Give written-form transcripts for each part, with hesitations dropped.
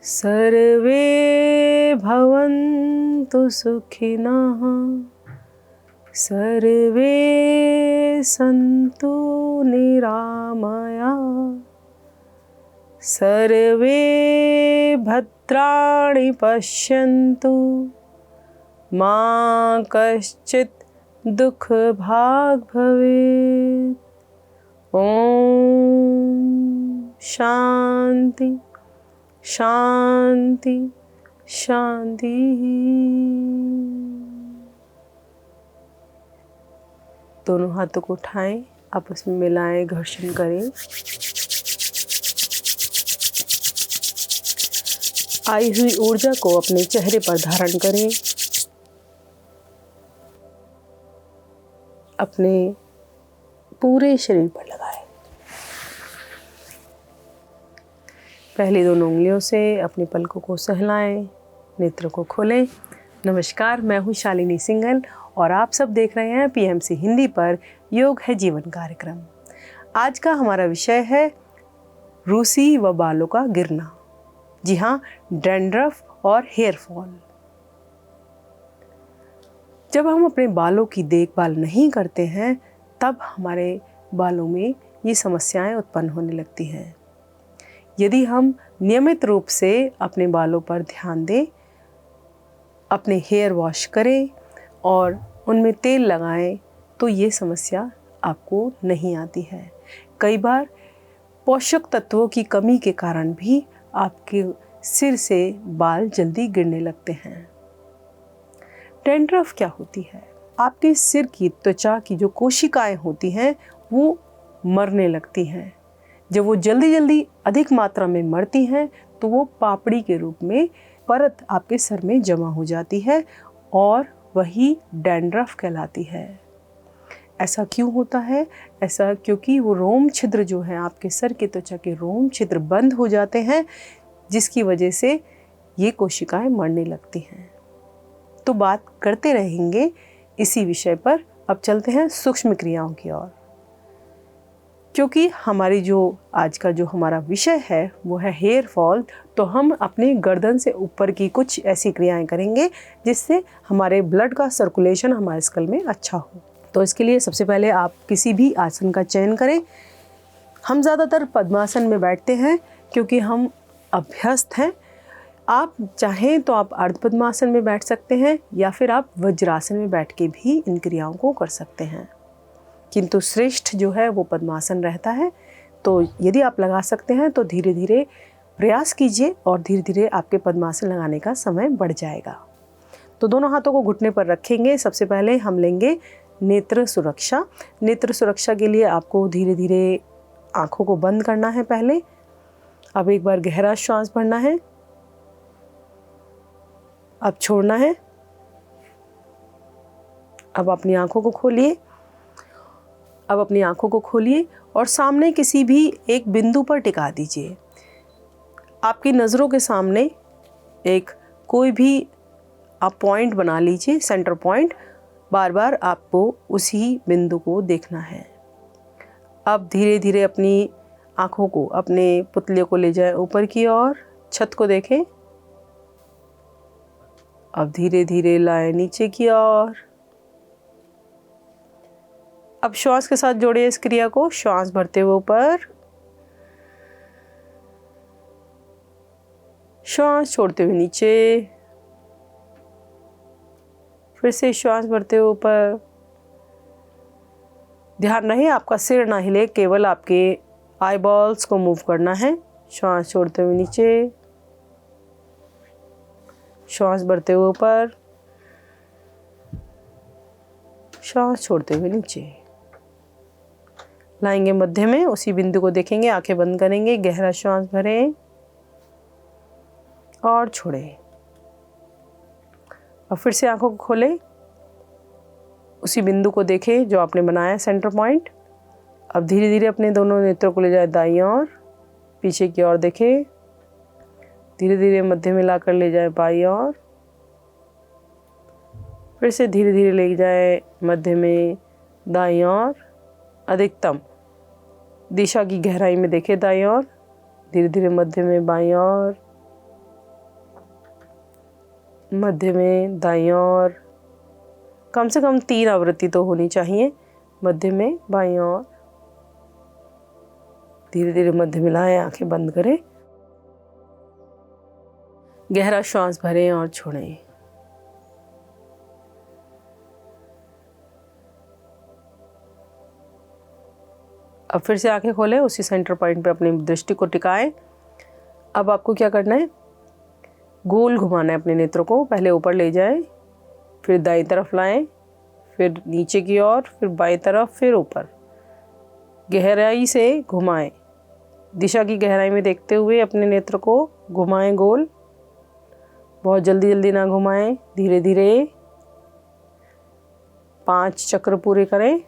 सर्वे भवन्तु सुखिनः सर्वे सन्तु निरामया सर्वे भद्राणि पश्यन्तु मा कश्चित् दुःखभाग् भवेत्। ॐ शान्ति शांति शांति। दोनों हाथों को उठाएं, आपस में मिलाएं, घर्षण करें। आई हुई ऊर्जा को अपने चेहरे पर धारण करें। अपने पूरे शरीर पर लगाएं। पहली दोनों उंगलियों से अपनी पलकों को सहलाएं, नेत्रों को खोलें। नमस्कार, मैं हूँ शालिनी सिंघल और आप सब देख रहे हैं पीएमसी हिंदी पर योग है जीवन कार्यक्रम। आज का हमारा विषय है रूसी व बालों का गिरना। जी हाँ, डैंड्रफ और हेयर फॉल। जब हम अपने बालों की देखभाल नहीं करते हैं तब हमारे बालों में ये समस्याएं उत्पन्न होने लगती हैं। यदि हम नियमित रूप से अपने बालों पर ध्यान दें, अपने हेयर वॉश करें और उनमें तेल लगाएं तो ये समस्या आपको नहीं आती है। कई बार पोषक तत्वों की कमी के कारण भी आपके सिर से बाल जल्दी गिरने लगते हैं। डैंड्रफ क्या होती है? आपके सिर की त्वचा की जो कोशिकाएं होती हैं वो मरने लगती हैं। जब वो जल्दी जल्दी अधिक मात्रा में मरती हैं तो वो पापड़ी के रूप में परत आपके सर में जमा हो जाती है और वही डैंड्रफ कहलाती है। ऐसा क्यों होता है? ऐसा क्योंकि वो रोम छिद्र जो है आपके सर की त्वचा के रोम छिद्र बंद हो जाते हैं, जिसकी वजह से ये कोशिकाएं मरने लगती हैं। तो बात करते रहेंगे इसी विषय पर। अब चलते हैं सूक्ष्म क्रियाओं की ओर। क्योंकि हमारी जो आज का जो हमारा विषय है वो है हेयर फॉल, तो हम अपनी गर्दन से ऊपर की कुछ ऐसी क्रियाएं करेंगे जिससे हमारे ब्लड का सर्कुलेशन हमारे स्कल में अच्छा हो। तो इसके लिए सबसे पहले आप किसी भी आसन का चयन करें। हम ज़्यादातर पद्मासन में बैठते हैं क्योंकि हम अभ्यस्त हैं। आप चाहें तो आप अर्ध पद्मासन में बैठ सकते हैं या फिर आप वज्रासन में बैठ के भी इन क्रियाओं को कर सकते हैं, किंतु श्रेष्ठ जो है वो पद्मासन रहता है। तो यदि आप लगा सकते हैं तो धीरे धीरे प्रयास कीजिए और धीरे धीरे आपके पद्मासन लगाने का समय बढ़ जाएगा। तो दोनों हाथों को घुटने पर रखेंगे। सबसे पहले हम लेंगे नेत्र सुरक्षा। नेत्र सुरक्षा के लिए आपको धीरे धीरे आँखों को बंद करना है। पहले अब एक बार गहरा श्वास भरना है, अब छोड़ना है। अब अपनी आँखों को खोलिए। अब अपनी आँखों को खोलिए और सामने किसी भी एक बिंदु पर टिका दीजिए। आपकी नज़रों के सामने एक कोई भी आप पॉइंट बना लीजिए, सेंटर पॉइंट। बार बार आपको उसी बिंदु को देखना है। अब धीरे धीरे अपनी आँखों को, अपने पुतले को ले जाएं ऊपर की ओर, छत को देखें। अब धीरे धीरे लाएं नीचे की ओर। अब श्वास के साथ जोड़िए इस क्रिया को। श्वास भरते हुए ऊपर, श्वास छोड़ते हुए नीचे, फिर से श्वास भरते हुए ऊपर। ध्यान रहे आपका सिर ना हिले, केवल आपके आईबॉल्स को मूव करना है। श्वास छोड़ते हुए नीचे, श्वास भरते हुए ऊपर, श्वास छोड़ते हुए नीचे। लाएंगे मध्य में, उसी बिंदु को देखेंगे, आंखें बंद करेंगे, गहरा श्वास भरें और छोड़ें। और फिर से आंखों को खोलें, उसी बिंदु को देखें जो आपने बनाया सेंटर पॉइंट। अब धीरे धीरे अपने दोनों नेत्रों को ले जाए दाईं ओर, पीछे की ओर देखें। धीरे धीरे मध्य में लाकर ले जाए बाईं ओर, फिर से धीरे धीरे ले जाए मध्य में, दाईं ओर, अधिकतम दिशा की गहराई में देखें, दाईं ओर, धीरे धीरे मध्य में, बाईं ओर, मध्य में, दाईं ओर। कम से कम 3 आवृत्ति तो होनी चाहिए। मध्य में, बाईं ओर, धीरे धीरे मध्य मिलाएं, आंखें बंद करें, गहरा श्वास भरें और छोड़ें। अब फिर से आंखें खोलें, उसी सेंटर पॉइंट पे अपनी दृष्टि को टिकाएं। अब आपको क्या करना है, गोल घुमाना है अपने नेत्रों को। पहले ऊपर ले जाएं, फिर दाईं तरफ लाएं, फिर नीचे की ओर, फिर बाईं तरफ, फिर ऊपर। गहराई से घुमाएं, दिशा की गहराई में देखते हुए अपने नेत्र को घुमाएं गोल। बहुत जल्दी जल्दी ना घुमाएं, धीरे धीरे 5 चक्र पूरे करें।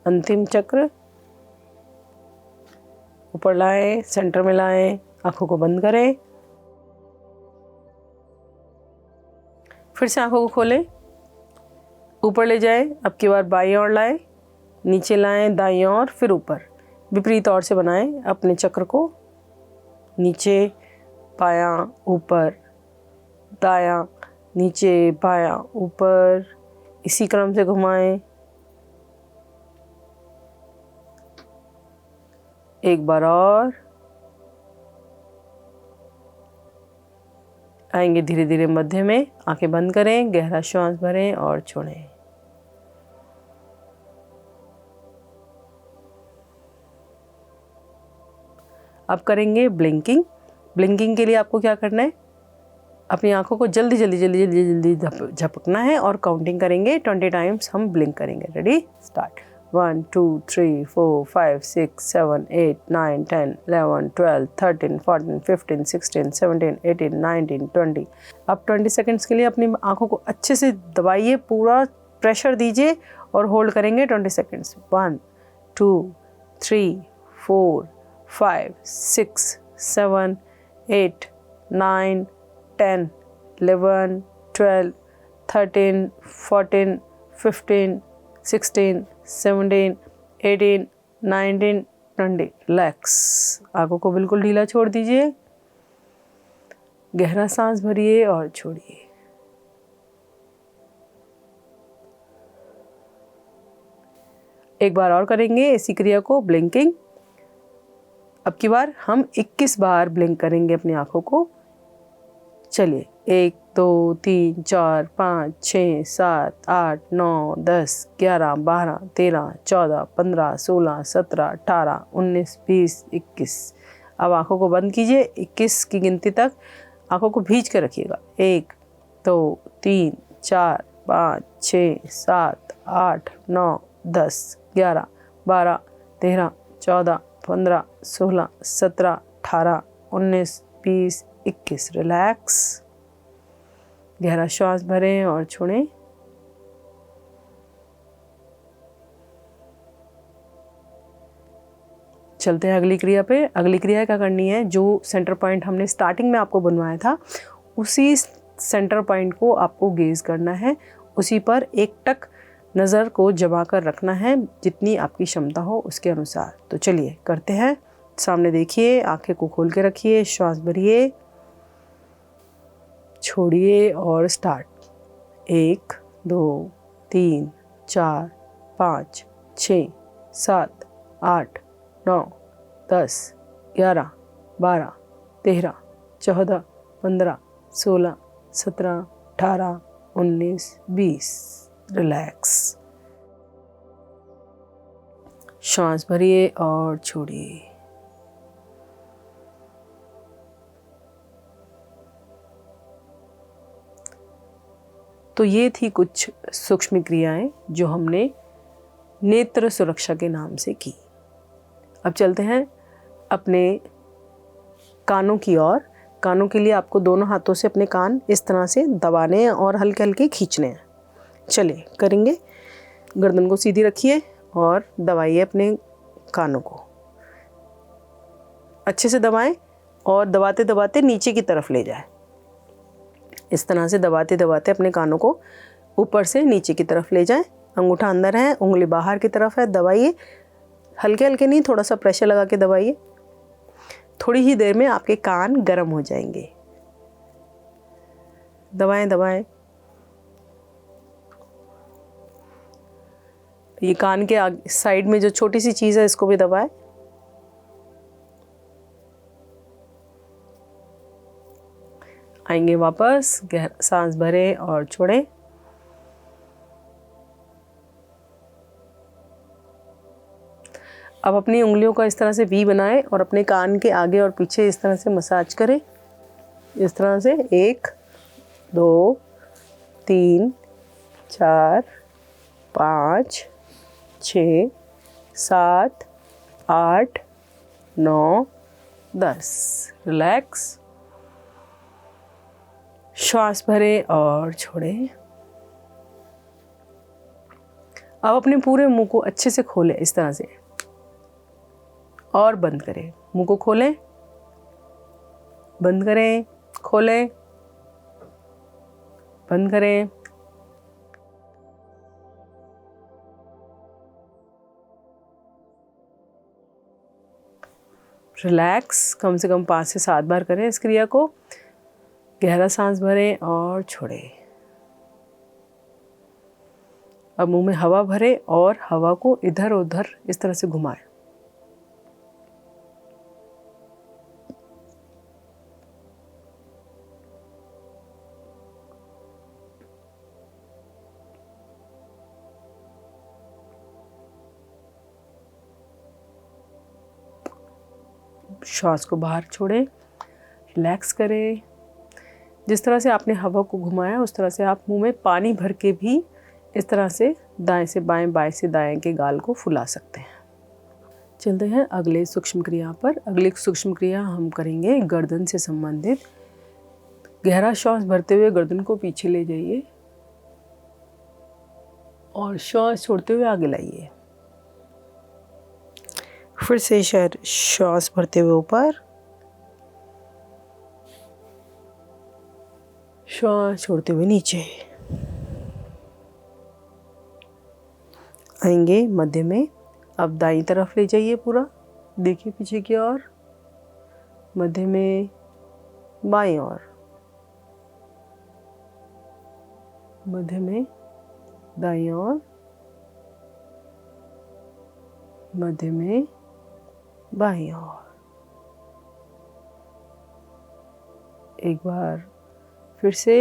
अंतिम चक्र ऊपर लाएं, सेंटर में लाएं, आंखों को बंद करें। फिर से आंखों को खोलें, ऊपर ले जाएं, अब की बार बाईं ओर लाएं, नीचे लाएं, दाईं ओर, फिर ऊपर। विपरीत ओर से बनाएं अपने चक्र को। नीचे, बायां, ऊपर, दायां, नीचे, बायां, ऊपर, इसी क्रम से घुमाएं। एक बार और आएंगे धीरे धीरे मध्य में, आंखें बंद करें, गहरा श्वास भरें और छोड़ें। अब करेंगे ब्लिंकिंग। ब्लिंकिंग के लिए आपको क्या करना है, अपनी आंखों को जल्दी जल्दी जल्दी जल्दी जल्दी झपकना है और काउंटिंग करेंगे। 20 टाइम्स हम ब्लिंक करेंगे। Ready, start. 1 2 3 4 5 6 7 8 9 10 11 12 13 14 15 16 17 18 19 20। अब 20 सेकेंड्स के लिए अपनी आंखों को अच्छे से दबाइए, पूरा प्रेशर दीजिए और होल्ड करेंगे 20 सेकेंड्स। 1 2 3 4 5 6 7 8 9 10 11 12 13 14 15 16 17 18 19 20। रिलैक्स, आंखों को बिल्कुल ढीला छोड़ दीजिए, गहरा सांस भरिए और छोड़िए। एक बार और करेंगे इसी क्रिया को, ब्लिंकिंग। अब की बार हम 21 बार ब्लिंक करेंगे अपनी आंखों को। चलिए, 1 2 3 4 5 6 7 8 9 10 11 12 13 14 15 16 17 18 19 20 21। अब आंखों को बंद कीजिए, 21 की गिनती तक आंखों को भींच के रखिएगा। 1 2 3 4 5 6 7 8 9 10 11 12 13 14 15 16 17 18 19 20 21। रिलैक्स, गहरा श्वास भरें और छोड़ें। चलते हैं अगली क्रिया पे। अगली क्रिया क्या करनी है, जो सेंटर पॉइंट हमने स्टार्टिंग में आपको बनवाया था, उसी सेंटर पॉइंट को आपको गेज करना है। उसी पर एकटक नज़र को जमा कर रखना है, जितनी आपकी क्षमता हो उसके अनुसार। तो चलिए करते हैं। सामने देखिए, आंखें को खोल के रखिए, श्वास भरिए, छोड़िए और स्टार्ट। 1 2 3 4 5 6 7 8 9 10 11 12 13 14 15 16 17 18 19 20। रिलैक्स, श्वास भरिए और छोड़िए। तो ये थी कुछ सूक्ष्म क्रियाएं जो हमने नेत्र सुरक्षा के नाम से की। अब चलते हैं अपने कानों की ओर। कानों के लिए आपको दोनों हाथों से अपने कान इस तरह से दबाने हैं और हल्के हल्के खींचने हैं। चलिए करेंगे। गर्दन को सीधी रखिए और दबाइए अपने कानों को, अच्छे से दबाएं और दबाते दबाते नीचे की तरफ ले जाएं। इस तरह से दबाते दबाते अपने कानों को ऊपर से नीचे की तरफ ले जाएं। अंगूठा अंदर है, उंगली बाहर की तरफ है, दबाइए। हल्के हल्के नहीं, थोड़ा सा प्रेशर लगा के दबाइए। थोड़ी ही देर में आपके कान गर्म हो जाएंगे। दबाएं दबाएं। ये कान के आगे साइड में जो छोटी सी चीज़ है इसको भी दबाएं। आएंगे वापस, गहरा सांस भरें और छोड़ें। अब अपनी उंगलियों का इस तरह से वी बनाएं और अपने कान के आगे और पीछे इस तरह से मसाज करें। इस तरह से 1 2 3 4 5 6 7 8 9 10। रिलैक्स। श्वास भरें और छोड़ें। अब अपने पूरे मुंह को अच्छे से खोलें इस तरह से और बंद करें। मुंह को खोलें, बंद करें, खोलें, बंद करें। रिलैक्स। कम से कम 5 से 7 बार करें इस क्रिया को। गहरा सांस भरें और छोड़ें। अब मुंह में हवा भरें और हवा को इधर उधर इस तरह से घुमाएं। श्वास को बाहर छोड़ें, रिलैक्स करें। जिस तरह से आपने हवा को घुमाया उस तरह से आप मुंह में पानी भर के भी इस तरह से दाएं से बाएं, बाएं से दाएं के गाल को फुला सकते हैं। चलते हैं अगले सूक्ष्म क्रिया पर। अगली सूक्ष्म क्रिया हम करेंगे गर्दन से संबंधित। गहरा श्वास भरते हुए गर्दन को पीछे ले जाइए और श्वास छोड़ते हुए आगे लाइए। फिर से श्वास भरते हुए ऊपर, श्वास छोड़ते हुए नीचे। आएंगे मध्य में। अब दाईं तरफ ले जाइए पूरा, देखिए पीछे की ओर। मध्य में, बाईं ओर, मध्य में, दाईं ओर, मध्य में, बाईं ओर। एक बार फिर से।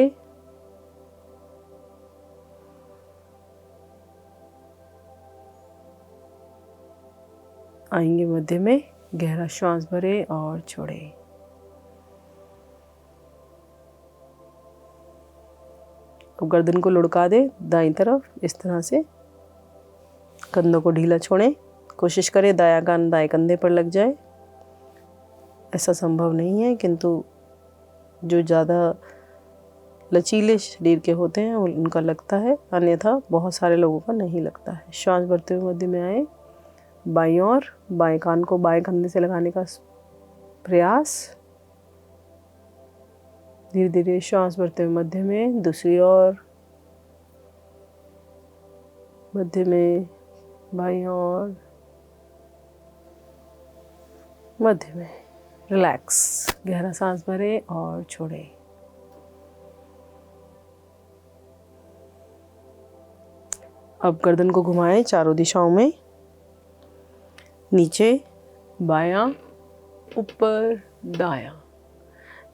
आएंगे मध्य में, गहरा श्वास भरें और छोड़ें। अब गर्दन को लुढ़का दें दाईं तरफ इस तरह से। कंधों को ढीला छोड़ें। कोशिश करें दायां कान दाएं कंधे पर लग जाए। ऐसा संभव नहीं है, किंतु जो ज़्यादा लचीले शरीर के होते हैं उनका लगता है, अन्यथा बहुत सारे लोगों का नहीं लगता है। श्वास भरते हुए मध्य में आए। बाईं ओर, बाएं कान को बाएं कंधे से लगाने का प्रयास। धीरे धीरे श्वास भरते हुए मध्य में, दूसरी ओर, मध्य में, बाईं ओर, मध्य में। रिलैक्स। गहरा सांस भरें और छोड़ें। अब गर्दन को घुमाएं चारों दिशाओं में। नीचे, बायां, ऊपर, दायां।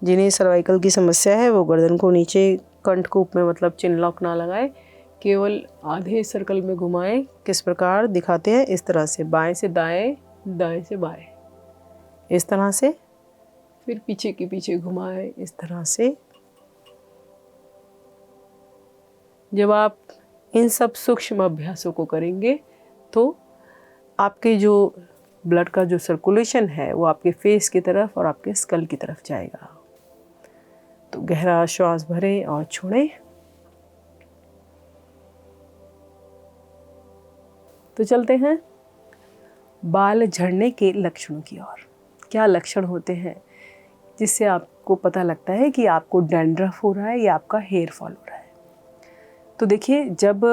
जिन्हें सर्वाइकल की समस्या है वो गर्दन को नीचे कंठकूप में, मतलब चिन लॉक ना लगाए, केवल आधे सर्कल में घुमाएं। किस प्रकार दिखाते हैं, इस तरह से बाएं से दाएं, दाएं से बाएं, इस तरह से। फिर पीछे के पीछे घुमाएं इस तरह से। जब आप इन सब सूक्ष्म अभ्यासों को करेंगे तो आपके जो ब्लड का जो सर्कुलेशन है वो आपके फेस की तरफ और आपके स्कल की तरफ जाएगा। तो गहरा श्वास भरें और छोड़ें। तो चलते हैं बाल झड़ने के लक्षणों की ओर। क्या लक्षण होते हैं जिससे आपको पता लगता है कि आपको डैंड्रफ हो रहा है या आपका हेयर फॉल हो रहा है। तो देखिए, जब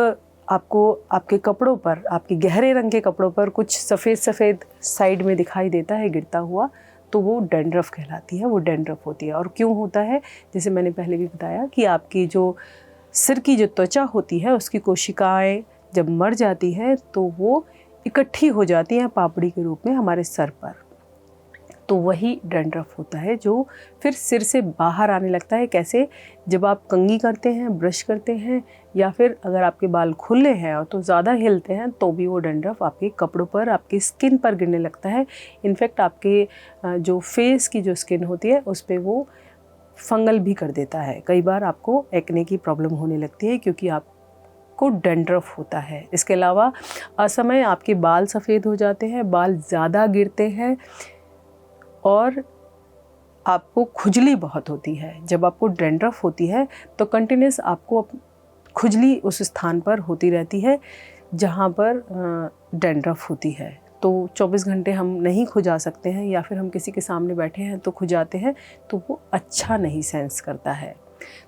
आपको आपके कपड़ों पर, आपके गहरे रंग के कपड़ों पर कुछ सफ़ेद सफ़ेद साइड में दिखाई देता है गिरता हुआ, तो वो डैंड्रफ कहलाती है, वो डैंड्रफ होती है। और क्यों होता है, जैसे मैंने पहले भी बताया कि आपकी जो सिर की जो त्वचा होती है उसकी कोशिकाएं जब मर जाती हैं तो वो इकट्ठी हो जाती हैं पापड़ी के रूप में हमारे सर पर, तो वही डैंड्रफ होता है जो फिर सिर से बाहर आने लगता है। कैसे? जब आप कंघी करते हैं, ब्रश करते हैं, या फिर अगर आपके बाल खुले हैं और तो ज़्यादा हिलते हैं तो भी वो डैंड्रफ आपके कपड़ों पर, आपकी स्किन पर गिरने लगता है। इनफैक्ट आपके जो फेस की जो स्किन होती है उस पर वो फंगल भी कर देता है। कई बार आपको एक्ने की प्रॉब्लम होने लगती है क्योंकि आपको डैंड्रफ होता है। इसके अलावा असमय आपके बाल सफ़ेद हो जाते हैं, बाल ज़्यादा गिरते हैं और आपको खुजली बहुत होती है। जब आपको डैंड्रफ होती है तो कंटिन्यूस आपको खुजली उस स्थान पर होती रहती है जहाँ पर डैंड्रफ होती है। तो 24 घंटे हम नहीं खुजा सकते हैं, या फिर हम किसी के सामने बैठे हैं तो खुजाते हैं तो वो अच्छा नहीं सेंस करता है।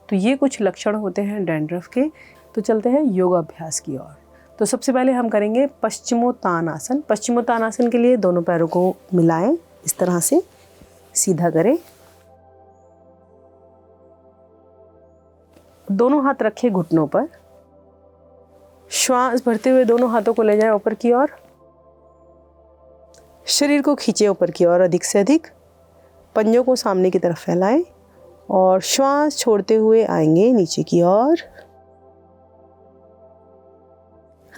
तो ये कुछ लक्षण होते हैं डैंड्रफ के। तो चलते हैं योगाभ्यास की ओर। तो सबसे पहले हम करेंगे पश्चिमोत्तानासन। पश्चिमोत्तानासन के लिए दोनों पैरों को मिलाएं, इस तरह से सीधा करें, दोनों हाथ रखें घुटनों पर, श्वास भरते हुए दोनों हाथों को ले जाएं ऊपर की ओर, शरीर को खींचे ऊपर की ओर अधिक से अधिक, पंजों को सामने की तरफ फैलाएं और श्वास छोड़ते हुए आएंगे नीचे की ओर।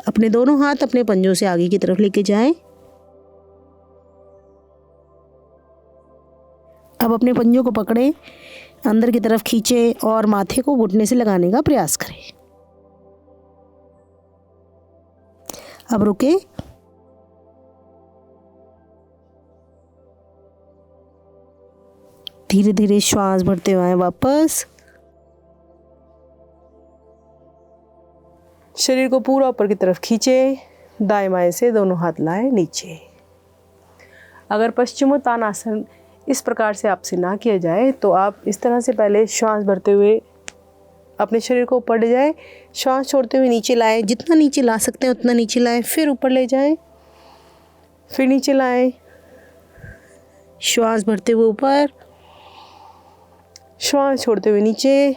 अपने दोनों हाथ अपने पंजों से आगे की तरफ लेके जाएं। अब अपने पंजों को पकड़ें, अंदर की तरफ खींचें और माथे को घुटने से लगाने का प्रयास करें। अब रुके, धीरे धीरे श्वास भरते हुए आए वापस। शरीर को पूरा ऊपर की तरफ खींचे, दाएं बाएं से दोनों हाथ लाएं नीचे। अगर पश्चिमोत्तानासन इस प्रकार से आपसे ना किया जाए तो आप इस तरह से पहले श्वास भरते हुए अपने शरीर को ऊपर ले जाएं, श्वास छोड़ते हुए नीचे लाएं, जितना नीचे ला सकते हैं उतना नीचे लाएं, फिर ऊपर ले जाएं, फिर नीचे लाएं, श्वास भरते हुए ऊपर, श्वास छोड़ते हुए नीचे,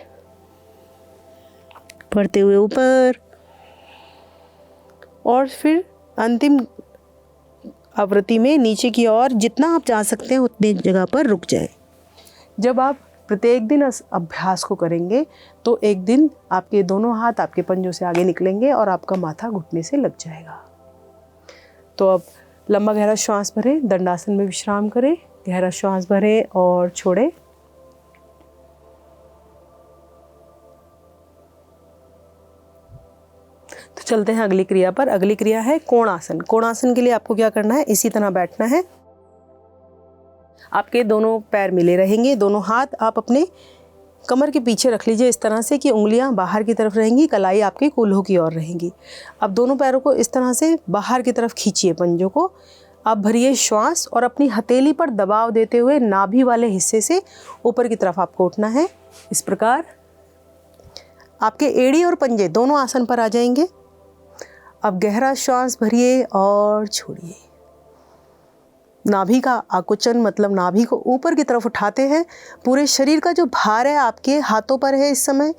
भरते हुए ऊपर, और फिर अंतिम आवृत्ति में नीचे की ओर जितना आप जा सकते हैं उतने जगह पर रुक जाएं। जब आप प्रत्येक दिन इस अभ्यास को करेंगे तो एक दिन आपके दोनों हाथ आपके पंजों से आगे निकलेंगे और आपका माथा घुटने से लग जाएगा। तो अब लंबा गहरा श्वास भरें, दंडासन में विश्राम करें, गहरा श्वास भरें और छोड़ें। तो चलते हैं अगली क्रिया पर। अगली क्रिया है कोणासन। कोणासन के लिए आपको क्या करना है, इसी तरह बैठना है। आपके दोनों पैर मिले रहेंगे, दोनों हाथ आप अपने कमर के पीछे रख लीजिए इस तरह से कि उंगलियां बाहर की तरफ रहेंगी, कलाई आपकी कूल्हों की ओर रहेंगी। अब दोनों पैरों को इस तरह से बाहर की तरफ खींचिए, पंजों को। आप भरिए श्वास और अपनी हथेली पर दबाव देते हुए नाभि वाले हिस्से से ऊपर की तरफ आपको उठना है। इस प्रकार आपके एड़ी और पंजे दोनों आसन पर आ जाएंगे। अब गहरा श्वास भरिए और छोड़िए। नाभि का आकुंचन मतलब नाभि को ऊपर की तरफ उठाते हैं। पूरे शरीर का जो भार है आपके हाथों पर है इस समय।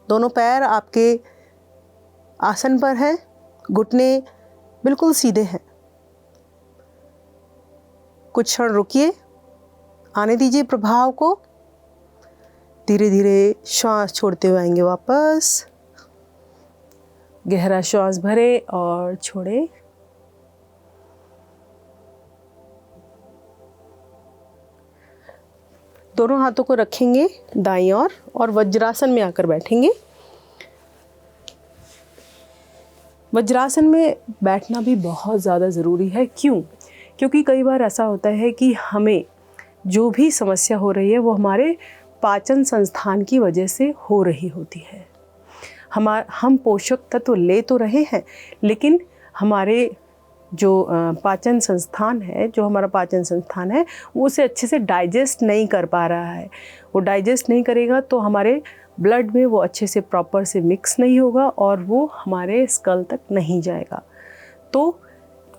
दोनों पैर आपके आसन पर है, घुटने बिल्कुल सीधे हैं। कुछ क्षण रुकिए, आने दीजिए प्रभाव को। धीरे धीरे श्वास छोड़ते हुए आएंगे वापस। गहरा श्वास भरे और छोड़े। दोनों हाथों को रखेंगे दाईं ओर और वज्रासन में आकर बैठेंगे। वज्रासन में बैठना भी बहुत ज़्यादा ज़रूरी है। क्यों? क्योंकि कई बार ऐसा होता है कि हमें जो भी समस्या हो रही है वो हमारे पाचन संस्थान की वजह से हो रही होती है। हम पोषक तत्व ले तो रहे हैं, लेकिन हमारे जो पाचन संस्थान है, जो हमारा पाचन संस्थान है, वो उसे अच्छे से डाइजेस्ट नहीं कर पा रहा है। वो डाइजेस्ट नहीं करेगा तो हमारे ब्लड में वो अच्छे से प्रॉपर से मिक्स नहीं होगा और वो हमारे स्कल तक नहीं जाएगा। तो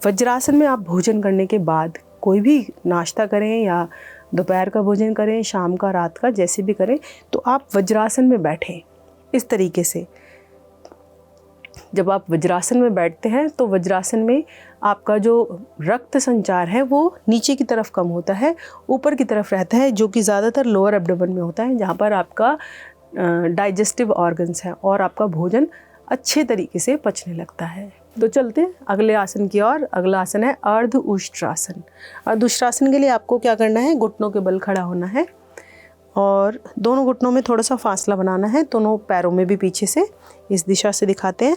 वज्रासन में आप भोजन करने के बाद कोई भी नाश्ता करें या दोपहर का भोजन करें, शाम का, रात का, जैसे भी करें, तो आप वज्रासन में बैठें इस तरीके से। जब आप वज्रासन में बैठते हैं तो वज्रासन में आपका जो रक्त संचार है वो नीचे की तरफ कम होता है, ऊपर की तरफ रहता है, जो कि ज़्यादातर लोअर एब्डोमेन में होता है, जहाँ पर आपका डाइजेस्टिव ऑर्गन्स है और आपका भोजन अच्छे तरीके से पचने लगता है। तो चलते हैं अगले आसन की ओर। अगला आसन है अर्ध उष्ट्रासन। अर्ध उष्ट्रासन के लिए आपको क्या करना है, घुटनों के बल खड़ा होना है और दोनों घुटनों में थोड़ा सा फासला बनाना है, दोनों पैरों में भी पीछे से, इस दिशा से दिखाते हैं,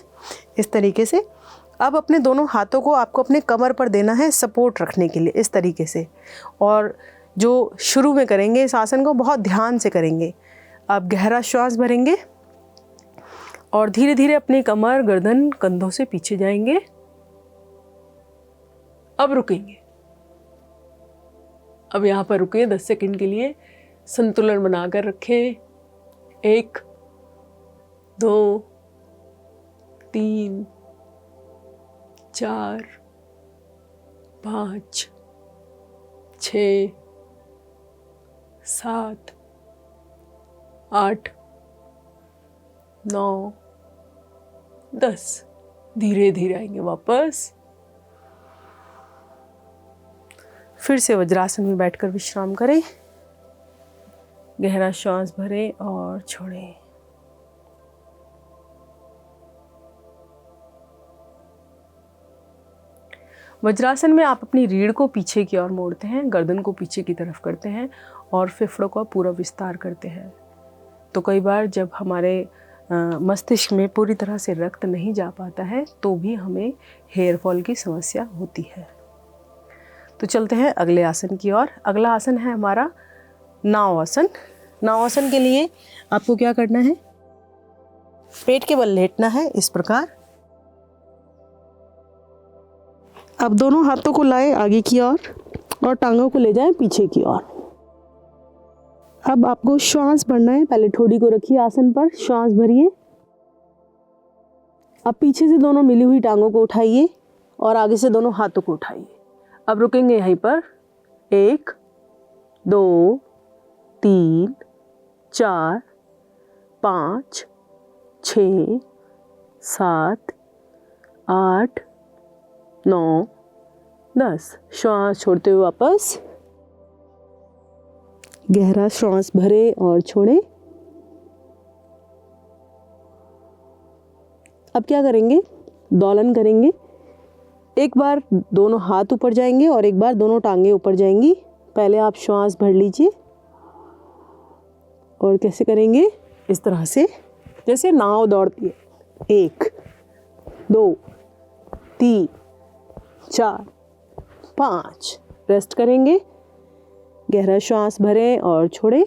इस तरीके से। अब अपने दोनों हाथों को आपको अपने कमर पर देना है सपोर्ट रखने के लिए, इस तरीके से। और जो शुरू में करेंगे इस आसन को बहुत ध्यान से करेंगे। आप गहरा श्वास भरेंगे और धीरे धीरे अपनी कमर, गर्दन, कंधों से पीछे जाएंगे। अब रुकेंगे। अब यहाँ पर रुके 10 सेकंड के लिए, संतुलन बनाकर रखें। 1 2 3 4 5 6 7 8 9 10। धीरे धीरे आएंगे वापस। फिर से वज्रासन में बैठकर विश्राम करें। गहरा श्वास भरें और छोड़ें। वज्रासन में आप अपनी रीढ़ को पीछे की ओर मोड़ते हैं, गर्दन को पीछे की तरफ करते हैं और फेफड़ों का पूरा विस्तार करते हैं। तो कई बार जब हमारे मस्तिष्क में पूरी तरह से रक्त नहीं जा पाता है तो भी हमें हेयर फॉल की समस्या होती है। तो चलते हैं अगले आसन की ओर। अगला आसन है हमारा नाव आसन। नाव आसन के लिए आपको क्या करना है, पेट के बल लेटना है इस प्रकार। अब दोनों हाथों को लाएं आगे की ओर और टांगों को ले जाएं पीछे की ओर। अब आपको श्वास भरना है। पहले ठोड़ी को रखिए आसन पर, श्वास भरिए। अब पीछे से दोनों मिली हुई टांगों को उठाइए और आगे से दोनों हाथों को उठाइए। अब रुकेंगे यहीं पर। 1 2 3 4 5 6 7 8 9 10। श्वास छोड़ते हुए वापस। गहरा श्वास भरें और छोड़ें। अब क्या करेंगे, दोलन करेंगे। एक बार दोनों हाथ ऊपर जाएंगे और एक बार दोनों टांगें ऊपर जाएंगी। पहले आप श्वास भर लीजिए और कैसे करेंगे, इस तरह से जैसे नाव दौड़ती है। 1 2 3 4 5। रेस्ट करेंगे। गहरा श्वास भरें और छोड़ें।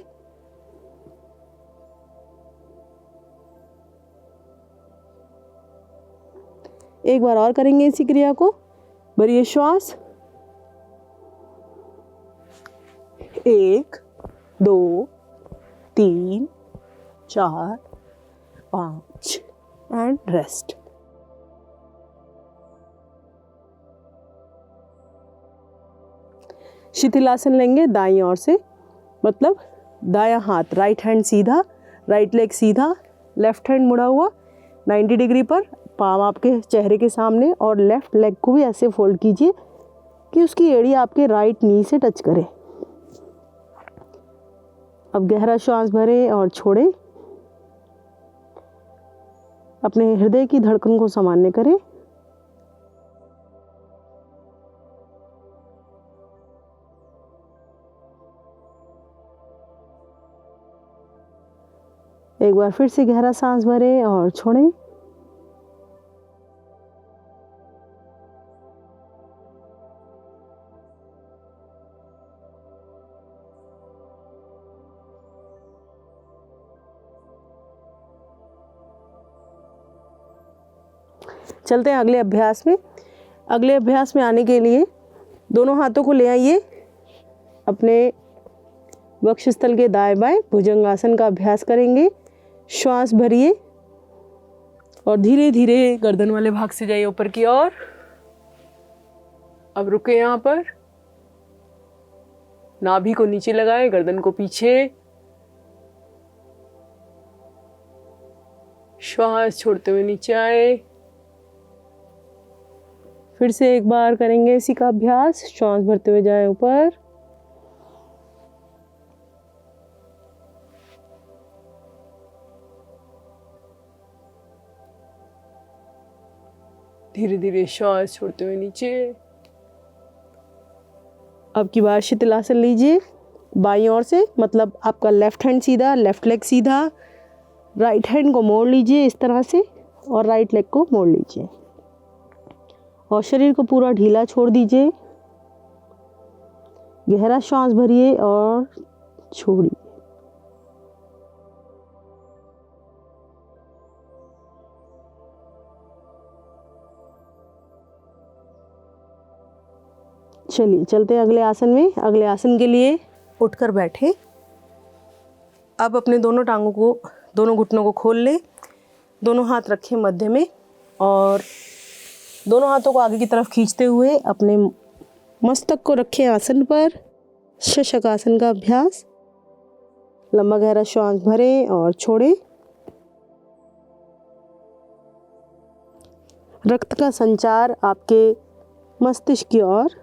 एक बार और करेंगे इसी क्रिया को। भरिए श्वास। 1 2 3 4 5 एंड रेस्ट। शिथिलासन लेंगे दाईं ओर से, मतलब दायां हाथ, राइट हैंड सीधा, राइट लेग सीधा, लेफ्ट हैंड मुड़ा हुआ 90 डिग्री पर, पाम आपके चेहरे के सामने, और लेफ्ट लेग को भी ऐसे फोल्ड कीजिए कि उसकी एड़ी आपके राइट नी से टच करे। अब गहरा श्वास भरें और छोड़ें। अपने हृदय की धड़कन को सामान्य करें। एक बार फिर से गहरा सांस भरें और छोड़ें। चलते हैं अगले अभ्यास में। अगले अभ्यास में आने के लिए दोनों हाथों को ले आइए अपने वक्षस्थल के दाएं बाएं। भुजंगासन का अभ्यास करेंगे। श्वास भरिए और धीरे धीरे गर्दन वाले भाग से जाइए ऊपर की ओर। अब रुके यहाँ पर, नाभि को नीचे लगाएं, गर्दन को पीछे। श्वास छोड़ते हुए नीचे आए। फिर से एक बार करेंगे इसी का अभ्यास। श्वास भरते हुए जाएं ऊपर, धीरे धीरे श्वास छोड़ते हुए नीचे। अब की बार शीतलासन लीजिए बाईं ओर से, मतलब आपका लेफ्ट हैंड सीधा, लेफ्ट लेग सीधा। राइट हैंड को मोड़ लीजिए इस तरह से और राइट लेग को मोड़ लीजिए और शरीर को पूरा ढीला छोड़ दीजिए। गहरा श्वास भरिए और छोड़िए। चलिए चलते हैं अगले आसन में। अगले आसन के लिए उठकर बैठे। अब अपने दोनों टांगों को, दोनों घुटनों को खोल लें। दोनों हाथ रखें मध्य में और दोनों हाथों को आगे की तरफ खींचते हुए अपने मस्तक को रखें आसन पर। शशक आसन का अभ्यास। लंबा गहरा श्वास भरें और छोड़ें। रक्त का संचार आपके मस्तिष्क की ओर।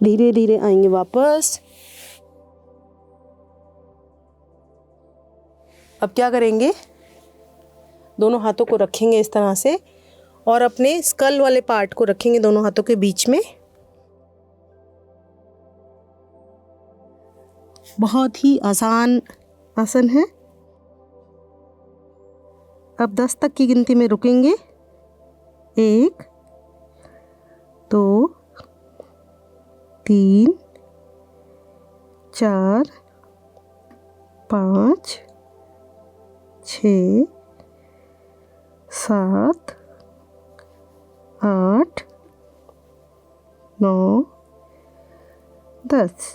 धीरे धीरे आएंगे वापस। अब क्या करेंगे, दोनों हाथों को रखेंगे इस तरह से और अपने स्कल वाले पार्ट को रखेंगे दोनों हाथों के बीच में। बहुत ही आसान आसन है। अब 10 तक की गिनती में रुकेंगे। 1 2 3 4 5 6 7 8 9 10।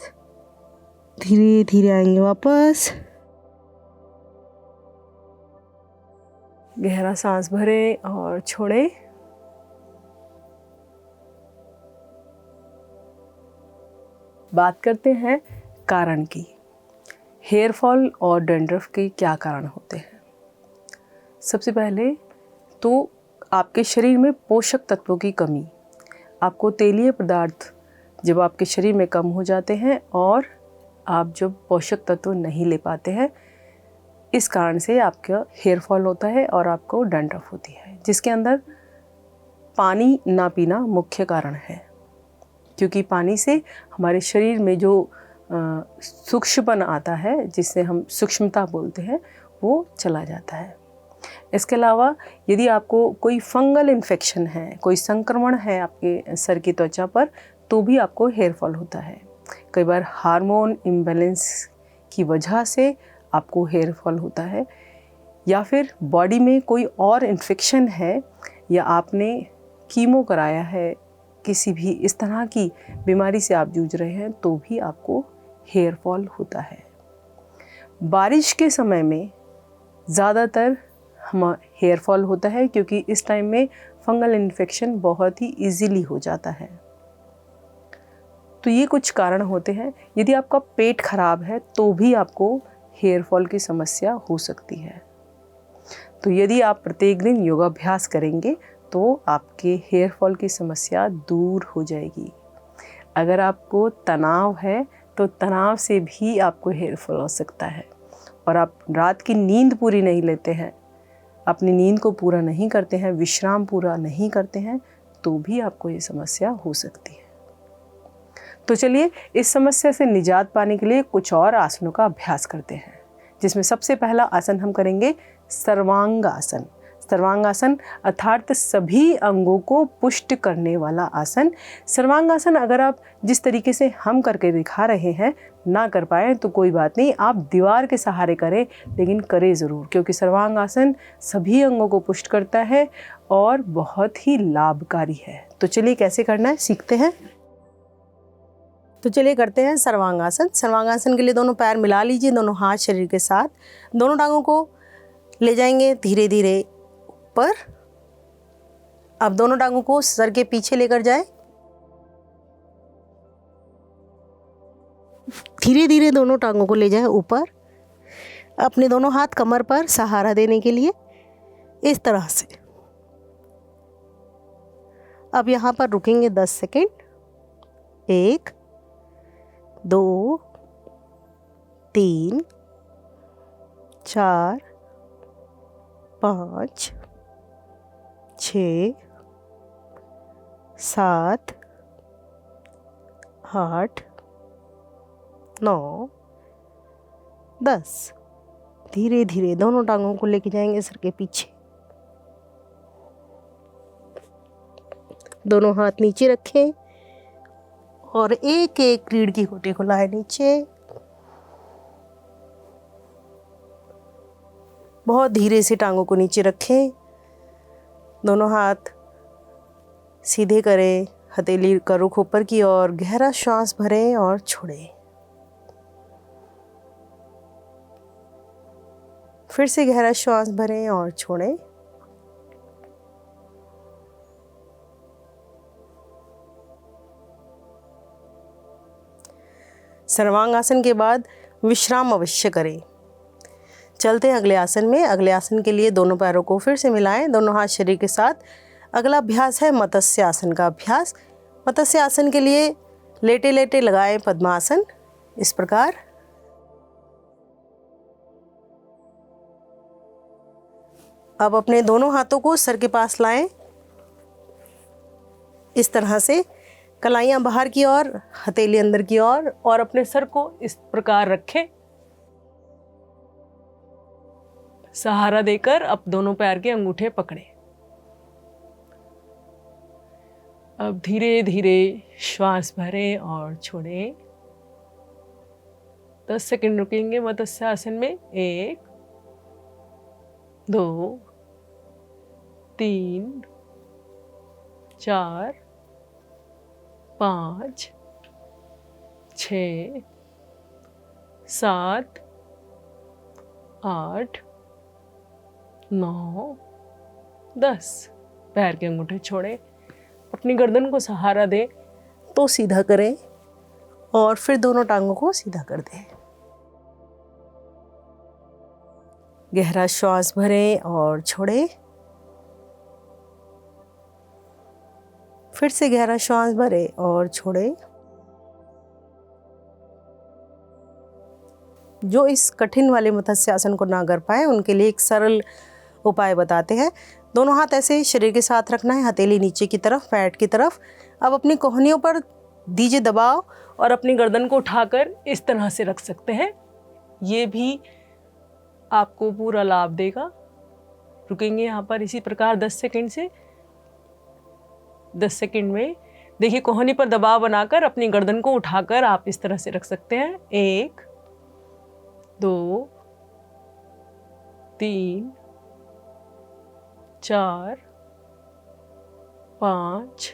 धीरे धीरे आएंगे वापस। गहरा सांस भरें और छोड़ें। बात करते हैं कारण की। हेयर फॉल और डैंड्रफ के क्या कारण होते हैं। सबसे पहले तो आपके शरीर में पोषक तत्वों की कमी। आपको तेलीय पदार्थ जब आपके शरीर में कम हो जाते हैं और आप जब पोषक तत्व नहीं ले पाते हैं, इस कारण से आपका हेयर फॉल होता है और आपको डैंड्रफ होती है, जिसके अंदर पानी ना पीना मुख्य कारण है। क्योंकि पानी से हमारे शरीर में जो सूक्ष्मपन आता है, जिससे हम सूक्ष्मता बोलते हैं, वो चला जाता है। इसके अलावा यदि आपको कोई फंगल इन्फेक्शन है, कोई संक्रमण है आपके सर की त्वचा पर, तो भी आपको हेयर फॉल होता है। कई बार हार्मोन इम्बैलेंस की वजह से आपको हेयर फॉल होता है, या फिर बॉडी में कोई और इन्फेक्शन है, या आपने कीमो कराया है, किसी भी इस तरह की बीमारी से आप जूझ रहे हैं, तो भी आपको हेयर फॉल होता है। बारिश के समय में ज़्यादातर हेयर फॉल होता है, क्योंकि इस टाइम में फंगल इन्फेक्शन बहुत ही इजीली हो जाता है। तो ये कुछ कारण होते हैं। यदि आपका पेट खराब है तो भी आपको हेयर फॉल की समस्या हो सकती है। तो यदि आप प्रत्येक दिन योगाभ्यास करेंगे तो आपके हेयर फॉल की समस्या दूर हो जाएगी। अगर आपको तनाव है तो तनाव से भी आपको हेयर फॉल हो सकता है। और आप रात की नींद पूरी नहीं लेते हैं, अपनी नींद को पूरा नहीं करते हैं, विश्राम पूरा नहीं करते हैं, तो भी आपको ये समस्या हो सकती है। तो चलिए इस समस्या से निजात पाने के लिए कुछ और आसनों का अभ्यास करते हैं, जिसमें सबसे पहला आसन हम करेंगे सर्वांग आसन। सर्वांगासन अर्थात सभी अंगों को पुष्ट करने वाला आसन। सर्वांगासन अगर आप जिस तरीके से हम करके दिखा रहे हैं ना कर पाए तो कोई बात नहीं, आप दीवार के सहारे करें, लेकिन करें ज़रूर, क्योंकि सर्वांगासन सभी अंगों को पुष्ट करता है और बहुत ही लाभकारी है। तो चलिए कैसे करना है सीखते हैं। तो चलिए करते हैं सर्वांगासन। सर्वांगासन के लिए दोनों पैर मिला लीजिए, दोनों हाथ शरीर के साथ, दोनों टांगों को ले जाएंगे धीरे धीरे ऊपर। अब दोनों टांगों को सर के पीछे लेकर जाएं। धीरे धीरे दोनों टांगों को ले जाएं ऊपर। अपने दोनों हाथ कमर पर सहारा देने के लिए इस तरह से। अब यहाँ पर रुकेंगे 10 सेकेंड। 1 2 3 4 5 6 7 8 9 10। धीरे धीरे दोनों टांगों को लेके जाएंगे सर के पीछे। दोनों हाथ नीचे रखें और एक एक रीढ़ की हड्डी को लाए नीचे। बहुत धीरे से टांगों को नीचे रखें। दोनों हाथ सीधे करें, हथेली का रुख ऊपर की ओर। गहरा श्वास भरें और छोड़ें। फिर से गहरा श्वास भरें और छोड़ें। सर्वांगासन के बाद विश्राम अवश्य करें। चलते हैं अगले आसन में। अगले आसन के लिए दोनों पैरों को फिर से मिलाएं, दोनों हाथ शरीर के साथ। अगला अभ्यास है मत्स्य आसन का अभ्यास। मत्स्य आसन के लिए लेटे लेटे लगाएं पद्मासन इस प्रकार। अब अपने दोनों हाथों को सर के पास लाएं इस तरह से, कलाइयाँ बाहर की ओर, हथेली अंदर की ओर, और अपने सर को इस प्रकार रखें। सहारा देकर अब दोनों पैर के अंगूठे पकड़ें। अब धीरे धीरे श्वास भरें और छोड़ें। 10 सेकंड रुकेंगे मत्स्य आसन में। 1 2 3 4 5 6 7 8 9 10। पैर के अंगूठे छोड़ें, अपनी गर्दन को सहारा दें तो सीधा करें और फिर दोनों टांगों को सीधा कर दें। गहरा श्वास भरें और छोड़ें। फिर से गहरा श्वास भरें और छोड़ें। जो इस कठिन वाले मत्स्य आसन को ना कर पाए उनके लिए एक सरल उपाय बताते हैं। दोनों हाथ ऐसे शरीर के साथ रखना है, हथेली नीचे की तरफ, पैट की तरफ। अब अपनी कोहनियों पर दीजिए दबाव और अपनी गर्दन को उठाकर इस तरह से रख सकते हैं। ये भी आपको पूरा लाभ देगा। रुकेंगे यहाँ पर इसी प्रकार 10 सेकंड से। 10 सेकंड में देखिए कोहनी पर दबाव बनाकर अपनी गर्दन को उठाकर आप इस तरह से रख सकते हैं। 1 2 3 4 5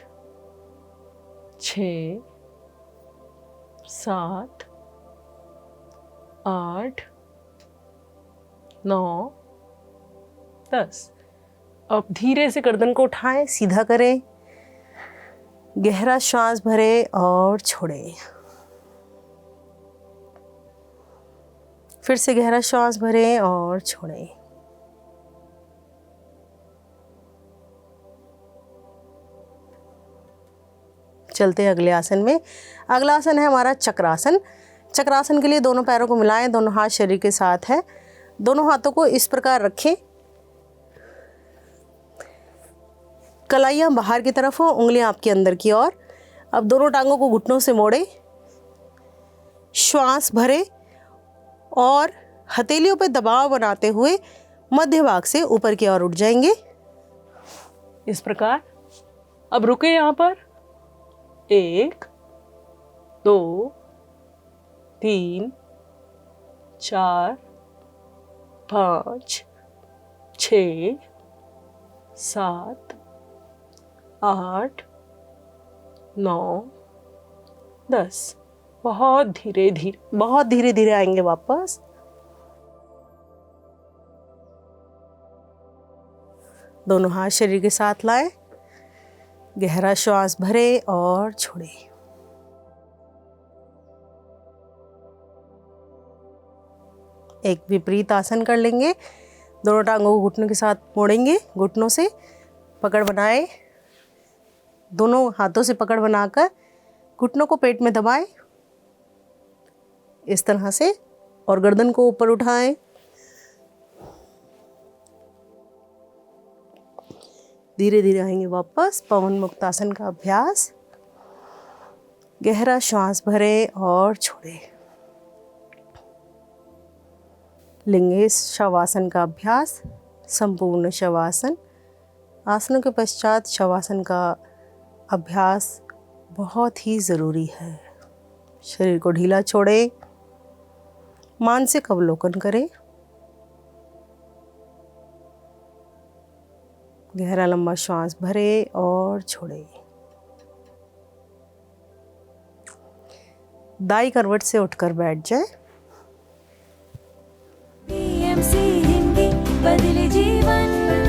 6 7 8 9 10। अब धीरे से गर्दन को उठाएं, सीधा करें, गहरा श्वास भरें और छोड़ें। फिर से गहरा श्वास भरें और छोड़ें। चलते हैं अगले आसन में। अगला आसन है हमारा चक्रासन। चक्रासन के लिए दोनों पैरों को मिलाएं, दोनों हाथ शरीर के साथ है। दोनों हाथों को इस प्रकार रखें, कलाइयाँ बाहर की तरफ हो, उंगलियां आपके अंदर की ओर। अब दोनों टांगों को घुटनों से मोड़ें, श्वास भरें और हथेलियों पर दबाव बनाते हुए मध्य भाग से ऊपर की ओर उठ जाएंगे। इस प्रकार। अब रुके यहाँ पर। 1 2 3 4 5 6 7 8 9 10। बहुत धीरे धीरे आएंगे वापस। दोनों हाथ शरीर के साथ लाएं। गहरा श्वास भरे और छोड़े। एक विपरीत आसन कर लेंगे। दोनों टांगों को घुटनों के साथ मोड़ेंगे। घुटनों से पकड़ बनाए, दोनों हाथों से पकड़ बनाकर घुटनों को पेट में दबाएं इस तरह से, और गर्दन को ऊपर उठाएं। धीरे धीरे आएंगे वापस। पवन मुक्त आसन का अभ्यास। गहरा श्वास भरे और छोड़े। लेंगे शवासन का अभ्यास, संपूर्ण शवासन। आसनों के पश्चात शवासन का अभ्यास बहुत ही ज़रूरी है। शरीर को ढीला छोड़े, मानसिक अवलोकन करें। गहरा लंबा श्वास भरे और छोड़े। दाई करवट से उठकर बैठ जाए। PMC हिंदी बदले जीवन।